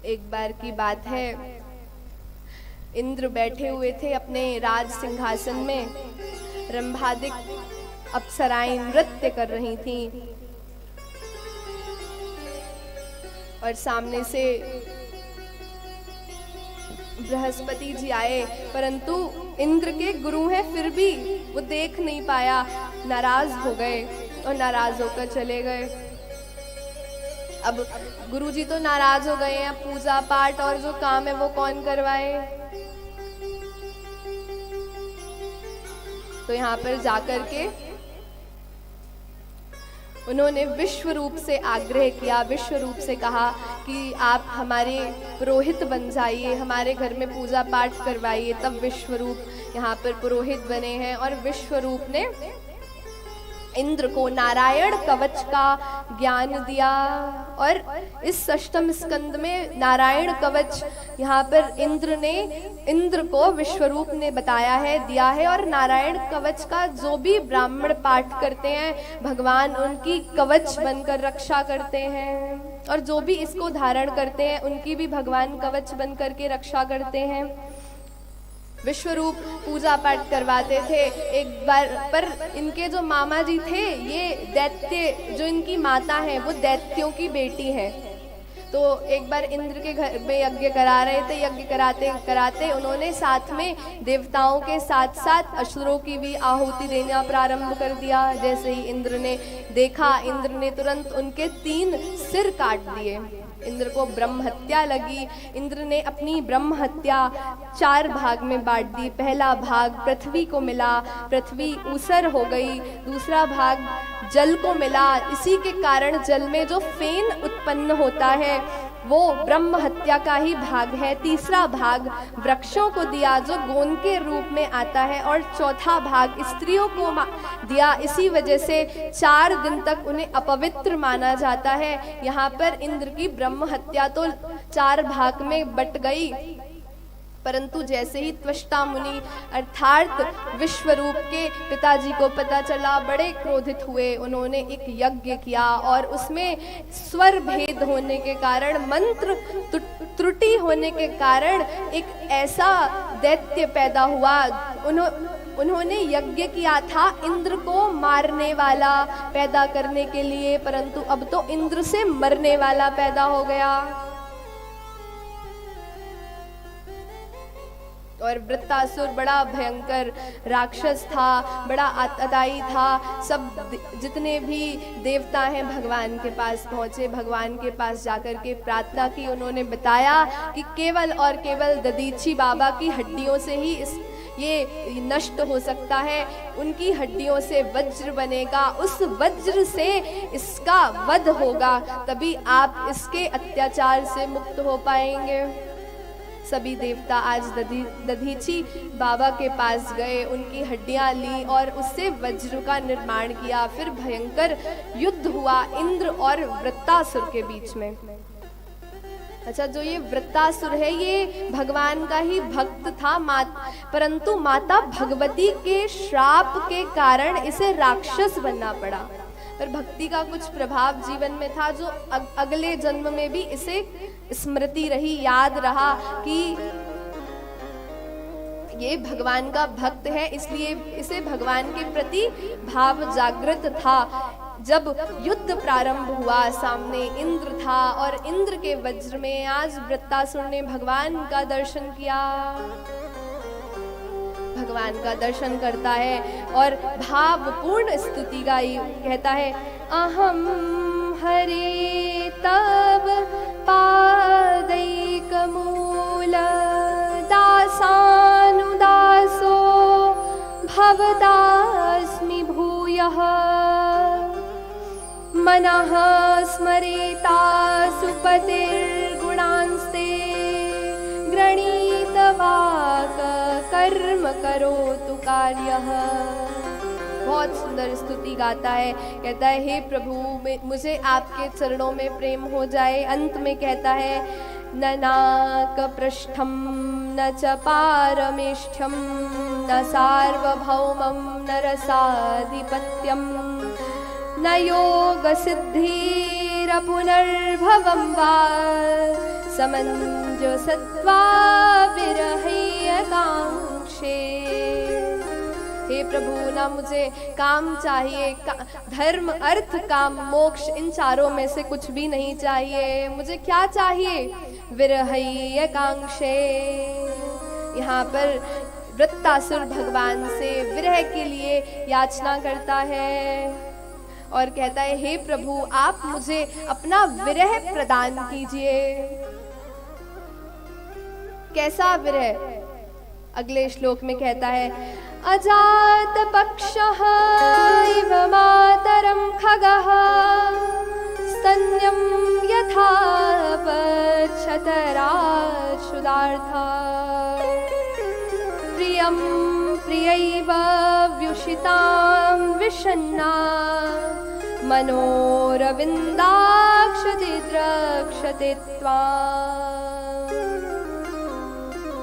एक बार की बात है, इंद्र बैठे हुए थे अपने राज सिंहासन में। रंभादिक अप्सराएं नृत्य कर रही थीं और सामने से बृहस्पति जी आए, परंतु इंद्र के गुरु हैं फिर भी वो देख नहीं पाया, नाराज हो गए और नाराज होकर चले गए। अब गुरुजी तो नाराज हो गए हैं, पूजा पाठ और जो काम है वो कौन करवाए। तो यहाँ पर जाकर के उन्होंने विश्व रूप से आग्रह किया, विश्व रूप से कहा कि आप हमारे पुरोहित बन जाइए, हमारे घर में पूजा पाठ करवाइए। तब विश्व रूप यहाँ पर पुरोहित बने हैं और विश्व रूप ने इंद्र को नारायण कवच का ज्ञान दिया। और इस अष्टम स्कंद में नारायण कवच यहाँ पर इंद्र को विश्वरूप ने बताया है, दिया है। और नारायण कवच का जो भी ब्राह्मण पाठ करते हैं, भगवान उनकी कवच बनकर रक्षा करते हैं, और जो भी इसको धारण करते हैं उनकी भी भगवान कवच बनकर के रक्षा करते हैं। विश्वरूप पूजा पाठ करवाते थे एक बार, पर इनके जो मामा जी थे, ये दैत्य, जो इनकी माता है वो दैत्यों की बेटी है। तो एक बार इंद्र के घर में यज्ञ करा रहे थे, यज्ञ कराते कराते उन्होंने साथ में देवताओं के साथ साथ असुरों की भी आहुति देना प्रारंभ कर दिया। जैसे ही इंद्र ने देखा, इंद्र ने तुरंत उनके 3 सिर काट दिए। इंद्र को ब्रह्म हत्या लगी। इंद्र ने अपनी ब्रह्म हत्या 4 भाग में बांट दी। पहला भाग पृथ्वी को मिला, पृथ्वी ऊसर हो गई। दूसरा भाग जल को मिला, इसी के कारण जल में जो फेन उत्पन्न होता है वो ब्रह्म हत्या का ही भाग है। तीसरा भाग वृक्षों को दिया जो गोंद के रूप में आता है, और चौथा भाग स्त्रियों को दिया। इसी वजह से 4 दिन तक उन्हें अपवित्र माना जाता है। यहाँ पर इंद्र की ब्रह्म हत्या तो 4 भाग में बट गई, परंतु जैसे ही त्वष्टा मुनि अर्थात विश्वरूप के पिताजी को पता चला, बड़े क्रोधित हुए। उन्होंने एक यज्ञ किया और उसमें स्वर भेद होने के कारण, मंत्र त्रुटि होने के कारण एक ऐसा दैत्य पैदा हुआ। उन्होंने यज्ञ किया था इंद्र को मारने वाला पैदा करने के लिए, परंतु अब तो इंद्र से मरने वाला पैदा हो गया। और वृत्तासुर बड़ा भयंकर राक्षस था, बड़ा आतताई था। सब जितने भी देवता हैं भगवान के पास पहुँचे, भगवान के पास जाकर के प्रार्थना की। उन्होंने बताया कि केवल और केवल दधीची बाबा की हड्डियों से ही ये नष्ट हो सकता है। उनकी हड्डियों से वज्र बनेगा, उस वज्र से इसका वध होगा, तभी आप इसके अत्याचार से मुक्त हो पाएंगे। सभी देवता आज दधीची बाबा के पास गए, उनकी हड्डियां ली और उससे वज्र का निर्माण किया। फिर भयंकर युद्ध हुआ इंद्र और वृत्तासुर के बीच में। अच्छा, जो ये वृत्तासुर है ये भगवान का ही भक्त था, परंतु माता भगवती के श्राप के कारण इसे राक्षस बनना पड़ा। पर भक्ति का कुछ प्रभाव जीवन में था, जो अगले जन्म में भी इसे स्मृति रही, याद रहा कि ये भगवान का भक्त है, इसलिए इसे भगवान के प्रति भाव जागृत था। जब युद्ध प्रारंभ हुआ, सामने इंद्र था और इंद्र के वज्र में आज वृत्तासुर ने भगवान का दर्शन किया। भगवान का दर्शन करता है और भावपूर्ण स्तुति गाई, कहता है, अहम हरे तव पादैक मूल दासानुदासो भवदास्मि भूयः मनः स्मरेता सुपतिर्गुणांस्ते गृणीतवाक कर्म करोतु कार्यः। बहुत सुंदर स्तुति गाता है, कहता है, हे प्रभु मुझे आपके चरणों में प्रेम हो जाए। अंत में कहता है, न नाक पृष्ठम न च पारमेष्ठ्यम न सार्वभौमं न रसाधिपत्यम न योग सिद्धिर पुनर्भवं वा समंजसत्वा विरहैकांक्षे। हे प्रभु, ना मुझे काम चाहिए, धर्म अर्थ काम मोक्ष इन चारों में से कुछ भी नहीं चाहिए। मुझे क्या चाहिए? विरहैकांक्षे। यहाँ पर वृत्तासुर भगवान से विरह के लिए याचना करता है और कहता है, हे प्रभु, आप मुझे अपना विरह प्रदान कीजिए। कैसा विरह? अगले श्लोक में कहता है, अजात पक्षः इव मातरं खगः स्तन्यं यथा पच्छतराशुदार्था प्रियं प्रियैव व्युषितां विषण्णा मनोरविन्दाक्षति द्रक्षते त्वाम्।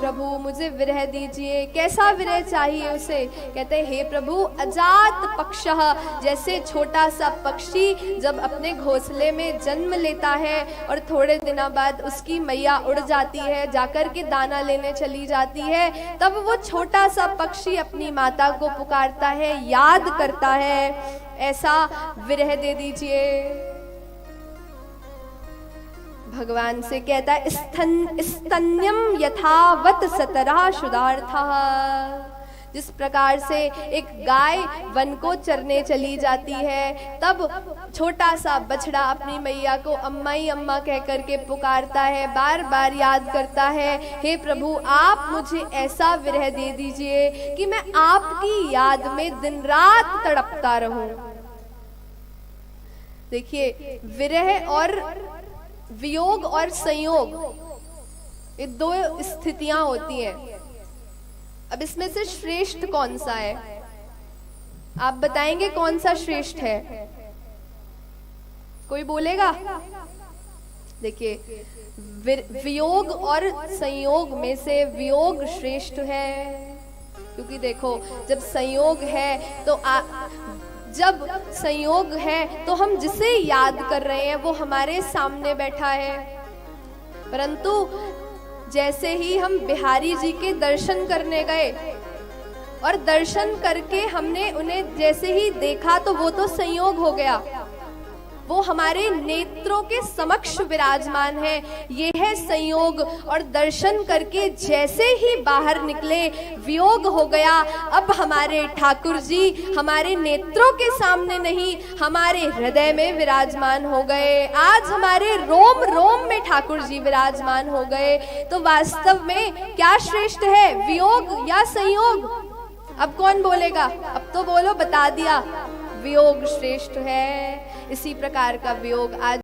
प्रभु, मुझे विरह दीजिए। कैसा विरह चाहिए उसे? कहते हैं, हे प्रभु, अजात पक्षः, जैसे छोटा सा पक्षी जब अपने घोंसले में जन्म लेता है और थोड़े दिनों बाद उसकी मैया उड़ जाती है, जाकर के दाना लेने चली जाती है, तब वो छोटा सा पक्षी अपनी माता को पुकारता है, याद करता है। ऐसा विरह दे दीजिए। भगवान से कहता है, स्तन्यम यथावत सतरा शुदार्था। जिस प्रकार से एक गाय वन को चरने चली जाती है, तब छोटा सा बछड़ा अपनी मैया को अम्मा ही अम्मा कह करके पुकारता है, बार बार याद करता है। हे प्रभु, आप मुझे ऐसा विरह दे दीजिए कि मैं आपकी याद में दिन रात तड़पता रहूं। देखिए, विरह और वियोग और संयोग, ये दो स्थितियां होती हैं। अब इसमें से श्रेष्ठ कौन सा है? आप बताएंगे कौन सा श्रेष्ठ है? कोई बोलेगा? देखिए, वियोग और संयोग में से वियोग श्रेष्ठ है, क्योंकि देखो, जब संयोग है तो हम जिसे याद कर रहे हैं वो हमारे सामने बैठा है, परंतु जैसे ही हम बिहारी जी के दर्शन करने गए और दर्शन करके हमने उन्हें जैसे ही देखा तो वो तो संयोग हो गया, वो हमारे नेत्रों के समक्ष विराजमान है, ये है संयोग। और दर्शन करके जैसे ही बाहर निकले वियोग हो गया। अब हमारे ठाकुर जी हमारे नेत्रों के सामने नहीं, हमारे हृदय में विराजमान हो गए। आज हमारे रोम रोम में ठाकुर जी विराजमान हो गए। तो वास्तव में क्या श्रेष्ठ है, वियोग या संयोग? अब कौन बोलेगा? अब तो बोलो, बता दिया, वियोग श्रेष्ठ है। इसी प्रकार का वियोग आज